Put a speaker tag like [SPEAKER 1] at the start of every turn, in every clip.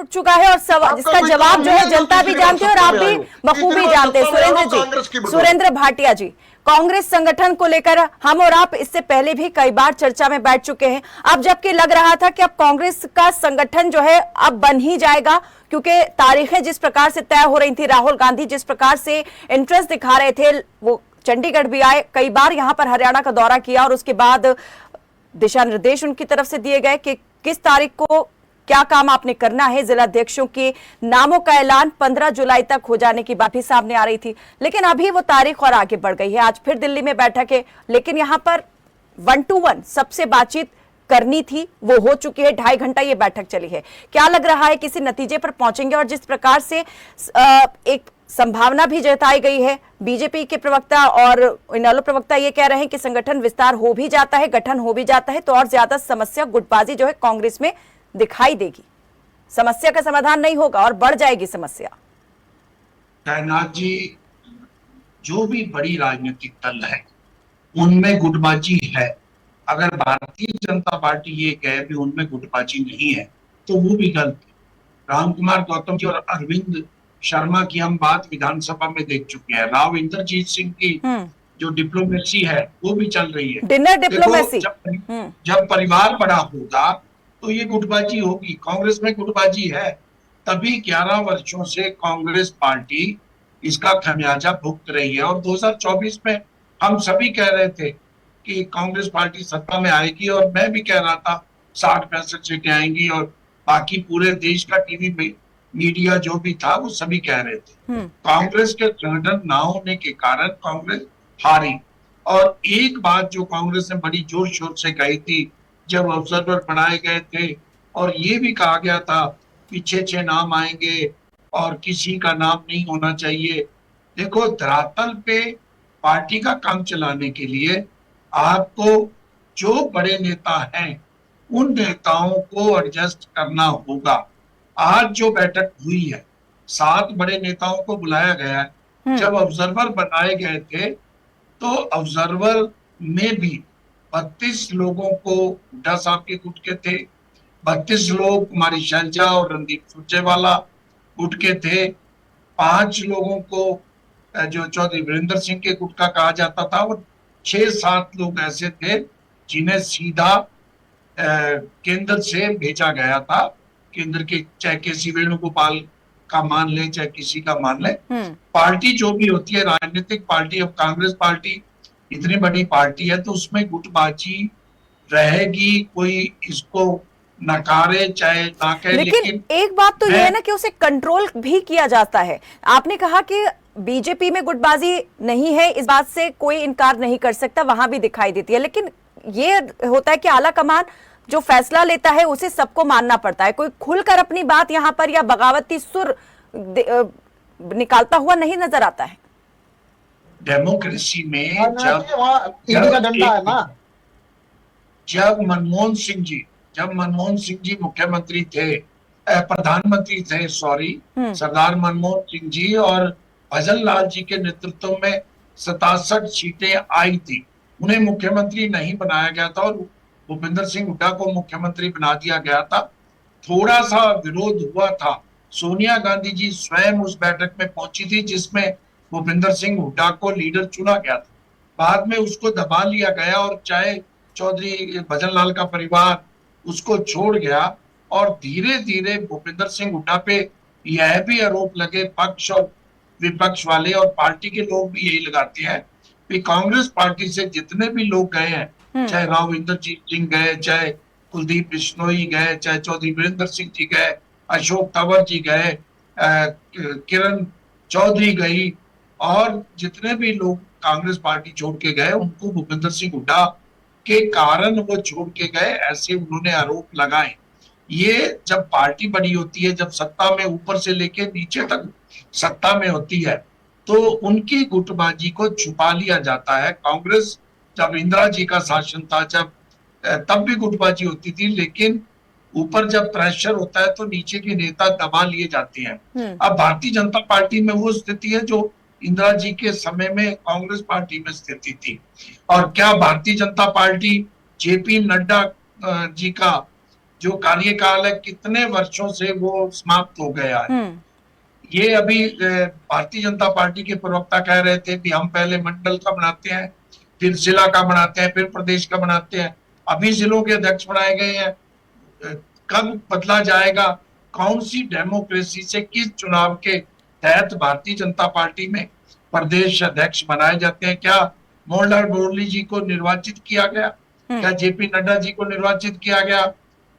[SPEAKER 1] उठ चुका है और इसका जवाब जो है जनता भी जानती है और आप भी बखूबी जानते हैं। सुरेंद्र जी, सुरेंद्र भाटिया जी, कांग्रेस संगठन को लेकर हम और आप इससे पहले भी कई बार चर्चा में बैठ चुके हैं। अब जबकि लग रहा था कि अब कांग्रेस का संगठन जो है अब बन ही जाएगा, क्योंकि तारीखें जिस प्रकार से तय हो रही थी, राहुल गांधी जिस प्रकार से इंटरेस्ट दिखा रहे थे, वो चंडीगढ़ भी आए, कई बार यहां पर हरियाणा का दौरा किया और उसके बाद दिशा निर्देश उनकी तरफ से दिए गए कि किस तारीख को क्या काम आपने करना है। जिलाध्यक्षों के नामों का ऐलान 15 जुलाई तक हो जाने की बात भी सामने आ रही थी, लेकिन अभी वो तारीख और आगे बढ़ गई है। आज फिर दिल्ली में बैठक है, लेकिन यहां पर 1 to 1 सबसे बातचीत करनी थी, वो हो चुकी है। 2.5 घंटा ये बैठक चली है। क्या लग रहा है किसी नतीजे पर पहुंचेंगे? और जिस प्रकार से एक संभावना भी जताई गई है, बीजेपी के प्रवक्ता और इनेलो प्रवक्ता ये कह रहे हैं कि संगठन विस्तार हो भी जाता है, गठन हो भी जाता है, तो और ज्यादा समस्या गुटबाजी जो है कांग्रेस में दिखाई देगी, समस्या का समाधान नहीं होगा और बढ़ जाएगी समस्या।
[SPEAKER 2] कायनाथ जी, जो भी बड़ी राजनीतिक दल है उनमें गुटबाजी है। अगर भारतीय जनता पार्टी ये कहे भी उनमें गुटबाजी नहीं है तो वो भी गलत है। रामकुमार गौतम जी और अरविंद शर्मा की हम बात विधानसभा में देख चुके हैं। राव इंद्रजीत सिंह की जो डिप्लोमेसी है वो भी चल रही है,
[SPEAKER 1] डिनर डिप्लोमेसी।
[SPEAKER 2] जब परिवार बड़ा होगा तो ये गुटबाजी होगी। कांग्रेस में गुटबाजी है, तभी 11 वर्षों से कांग्रेस पार्टी इसका खमियाजा भुगत रही है। और 2024 में हम सभी कह रहे थे कि कांग्रेस पार्टी सत्ता में आएगी, और मैं भी कह रहा था 60-65 सीटें आएंगी, और बाकी पूरे देश का टीवी मीडिया जो भी था वो सभी कह रहे थे। कांग्रेस के संगठन ना होने के कारण कांग्रेस हारी। और एक बात जो कांग्रेस ने बड़ी जोर शोर से कही थी जब ऑब्जर्वर बनाए गए थे, और ये भी कहा गया था कि 6 नाम आएंगे और किसी का नाम नहीं होना चाहिए। देखो, धरातल पे पार्टी का काम चलाने के लिए आपको जो बड़े नेता हैं उन नेताओं को एडजस्ट करना होगा। आज जो बैठक हुई है, 7 बड़े नेताओं को बुलाया गया है। जब ऑब्जर्वर बनाए गए थे तो ऑब्जर्वर में भी 32 लोगों को हुड्डा साहब के गुट के थे, 32 लोग कुमारी शैलजा और रणदीप सुरजेवाला गुट के थे, 5 लोगों को जो चौधरी वीरेंद्र सिंह के गुट का कहा जाता था, वो 6-7 लोग ऐसे थे जिन्हें सीधा केंद्र से भेजा गया था। केंद्र के, चाहे केसी वेणुगोपाल का मान ले चाहे किसी का मान ले, पार्टी जो भी होती है राजनीतिक पार्टी, अब कांग्रेस पार्टी इतनी बड़ी पार्टी है तो उसमें गुटबाजी रहेगी, कोई इसको नकारे चाहे ना कहे।
[SPEAKER 1] लेकिन एक बात तो ये है ना कि उसे कंट्रोल भी किया जाता है। आपने कहा कि बीजेपी में गुटबाजी नहीं है, इस बात से कोई इनकार नहीं कर सकता, वहां भी दिखाई देती है, लेकिन ये होता है कि आला कमान जो फैसला लेता है उसे सबको मानना पड़ता है। कोई खुलकर अपनी बात यहाँ पर या बगावती सुर निकालता हुआ नहीं नजर आता है।
[SPEAKER 2] डेमोक्रेसी में जब मनमोहन सिंह जी मुख्यमंत्री थे, प्रधानमंत्री थे, सॉरी, सरदार मनमोहन सिंह जी और भजन लाल जी के नेतृत्व में 67 सीटें आई थी, उन्हें मुख्यमंत्री नहीं बनाया गया था और भूपेंद्र सिंह हुड्डा को मुख्यमंत्री बना दिया गया था। थोड़ा सा विरोध हुआ था, सोनिया गांधी जी स्वयं उस बैठक में पहुंची थी जिसमें भूपेंद्र सिंह हुड्डा को लीडर चुना गया था। बाद में उसको दबा लिया गया और चाहे चौधरी भजन लाल का परिवार उसको छोड़ गया, और धीरे धीरे भूपेंद्र सिंह हुड्डा पे यह भी आरोप लगे, पक्ष और विपक्ष वाले और पार्टी के लोग भी यही लगाते हैं कि कांग्रेस पार्टी से जितने भी लोग गए हैं, चाहे राव इंद्रजीत सिंह गए, चाहे कुलदीप बिश्नोई गए, चाहे चौधरी वीरेंद्र सिंह जी गए, अशोक तंवर जी गए, किरण चौधरी गई, और जितने भी लोग कांग्रेस पार्टी छोड़ के गए उनको भूपेंद्र सिंह हुड्डा के कारण वो छोड़ के गए, ऐसे उन्होंने आरोप लगाए। ये जब पार्टी बड़ी होती है, जब सत्ता में ऊपर से लेके नीचे तक सत्ता में होती है, तो उनकी गुटबाजी को छुपा लिया जाता है। कांग्रेस जब इंदिरा जी का शासन था, तब भी गुटबाजी होती थी, लेकिन ऊपर जब प्रेशर होता है तो नीचे के नेता दबा लिए जाते हैं। अब भारतीय जनता पार्टी में वो स्थिति है जो इंदिरा जी के समय में कांग्रेस पार्टी में स्थिति थी। और क्या भारतीय जनता पार्टी जेपी नड्डा जी का जो कार्यकाल है कितने वर्षों से वो समाप्त हो गया है। ये अभी भारतीय जनता पार्टी के प्रवक्ता कह रहे थे कि हम पहले मंडल का बनाते हैं, फिर जिला का बनाते हैं, फिर प्रदेश का बनाते हैं। अभी जिलों के अध्यक्ष बनाए गए हैं, कब बदला जाएगा? कौन सी डेमोक्रेसी से किस चुनाव के तहत भारतीय जनता पार्टी में प्रदेश अध्यक्ष बनाए जाते हैं? क्या मोहनलाल मुरली जी को निर्वाचित किया गया? क्या जेपी नड्डा जी को निर्वाचित किया गया?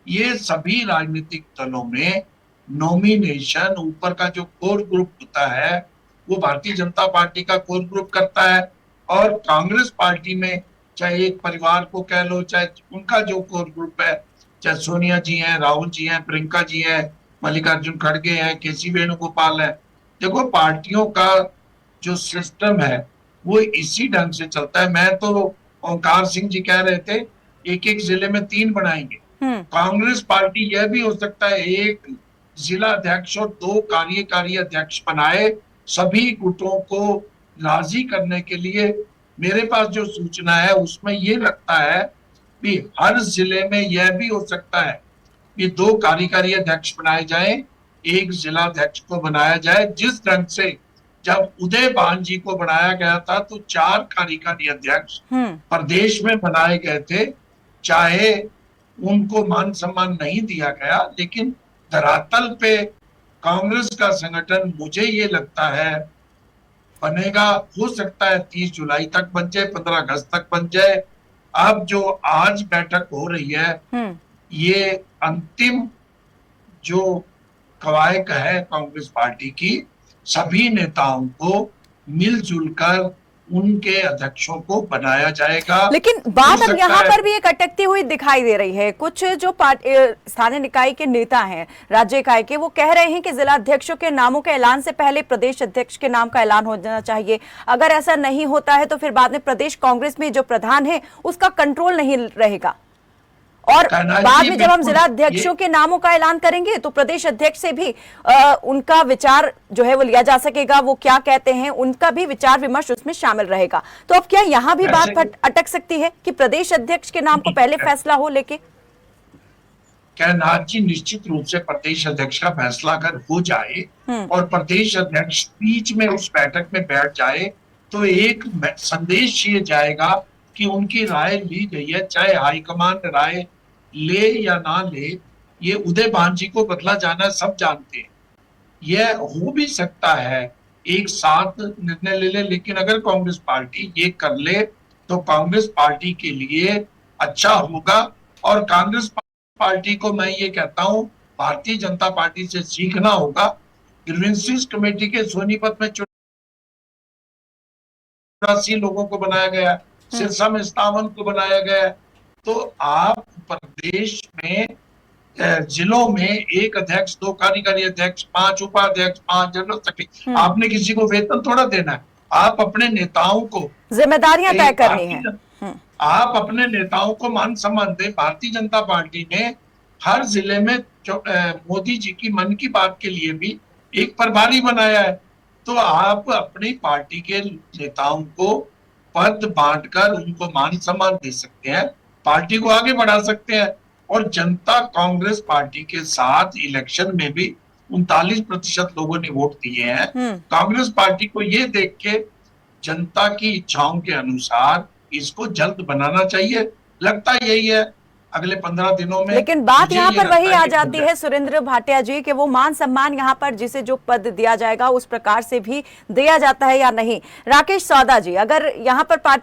[SPEAKER 2] ये सभी राजनीतिक दलों में नॉमिनेशन ऊपर का जो कोर ग्रुप होता है वो भारतीय जनता पार्टी का कोर ग्रुप करता है, और कांग्रेस पार्टी में चाहे एक परिवार को कह लो, चाहे उनका जो कोर ग्रुप है, चाहे सोनिया जी हैं, राहुल जी हैं, प्रियंका जी हैं, मल्लिकार्जुन खड़गे हैं, केसी वेणुगोपाल है। देखो पार्टियों का जो सिस्टम है वो इसी ढंग से चलता है। मैं तो ओंकार सिंह जी कह रहे थे एक एक जिले में 3 बनाएंगे। कांग्रेस पार्टी यह भी हो सकता है एक जिला अध्यक्ष और 2 कार्यकारी अध्यक्ष बनाए, सभी गुटों को राजी करने के लिए। मेरे पास जो सूचना है उसमें ये लगता है कि हर जिले में यह भी हो सकता है कि 2 कार्यकारी अध्यक्ष बनाए जाएं, एक जिला अध्यक्ष को बनाया जाए। जिस ढंग से जब उदय भान जी को बनाया गया था तो 4 कार्यकारी अध्यक्ष प्रदेश में बनाए गए थे, चाहे उनको मान सम्मान नहीं दिया गया, लेकिन धरातल पे कांग्रेस का संगठन मुझे ये लगता है बनेगा। हो सकता है 30 जुलाई तक बन जाए, 15 अगस्त तक बन जाए। अब जो आज बैठक हो रही है ये अंतिम जो कवायद है कांग्रेस पार्टी की, सभी नेताओं को मिलजुल कर उनके अध्यक्षों को बनाया जाएगा।
[SPEAKER 1] लेकिन बात अब यहाँ पर भी एक अटकती हुई दिखाई दे रही है। कुछ जो स्थानीय निकाय के नेता हैं, राज्य इकाई के, वो कह रहे हैं कि जिला अध्यक्षों के नामों के ऐलान से पहले प्रदेश अध्यक्ष के नाम का ऐलान हो जाना चाहिए। अगर ऐसा नहीं होता है तो फिर बाद में प्रदेश कांग्रेस में जो प्रधान है उसका कंट्रोल नहीं रहेगा, और बाद में जब हम जिला अध्यक्षों के नामों का ऐलान करेंगे तो प्रदेश अध्यक्ष से भी उनका विचार जो है वो लिया जा सकेगा, वो क्या कहते हैं उनका भी विचार विमर्श उसमें शामिल रहेगा। तो अब क्या यहाँ भी बात अटक सकती है कि प्रदेश अध्यक्ष के नाम को पहले फैसला हो लेके?
[SPEAKER 2] कैनाथ जी, निश्चित रूप से प्रदेश अध्यक्ष का फैसला अगर हो जाए और प्रदेश अध्यक्ष बीच में उस बैठक में बैठ जाए तो एक संदेश ये जाएगा कि उनकी राय ली गई है। चाहे हाईकमान राय ले या ना ले, ये उदय भान जी को बदला जाना सब जानते हैं। यह हो भी सकता है एक साथ निर्णय ले ले, लेकिन अगर कांग्रेस पार्टी ये कर ले तो कांग्रेस पार्टी के लिए अच्छा होगा। और कांग्रेस पार्टी को मैं ये कहता हूं भारतीय जनता पार्टी से सीखना होगा। ग्रीवेंसेस कमेटी के सोनीपत में 84 लोगों को बनाया गया, सिरसा में 57 को बनाया गया। तो आप प्रदेश में जिलों में एक अध्यक्ष, 2 कार्यकारी अध्यक्ष, 5 उपाध्यक्ष, 5 जनरल सेक्रेटरी, आपने किसी को वेतन थोड़ा देना है, आप अपने नेताओं को
[SPEAKER 1] जिम्मेदारियां तय करनी है।
[SPEAKER 2] आप अपने नेताओं को मान सम्मान दें। भारतीय जनता पार्टी ने हर जिले में मोदी जी की मन की बात के लिए भी एक प्रभारी बनाया है। तो आप अपनी पार्टी के नेताओं को पद बांटकर उनको मान सम्मान दे सकते हैं, पार्टी को आगे बढ़ा सकते हैं। और जनता कांग्रेस पार्टी के साथ इलेक्शन में भी 39% लोगों ने वोट दिए हैं। कांग्रेस पार्टी को ये देख के जनता की इच्छाओं के अनुसार इसको जल्द बनाना चाहिए। लगता यही है अगले 15 दिनों में।
[SPEAKER 1] लेकिन बात यहाँ पर वही आ जाती है सुरेंद्र भाटिया जी कि वो मान सम्मान यहाँ पर जिसे जो पद दिया जाएगा उस प्रकार से भी दिया जाता है या नहीं। राकेश सौदा जी, अगर यहाँ पर पार्टी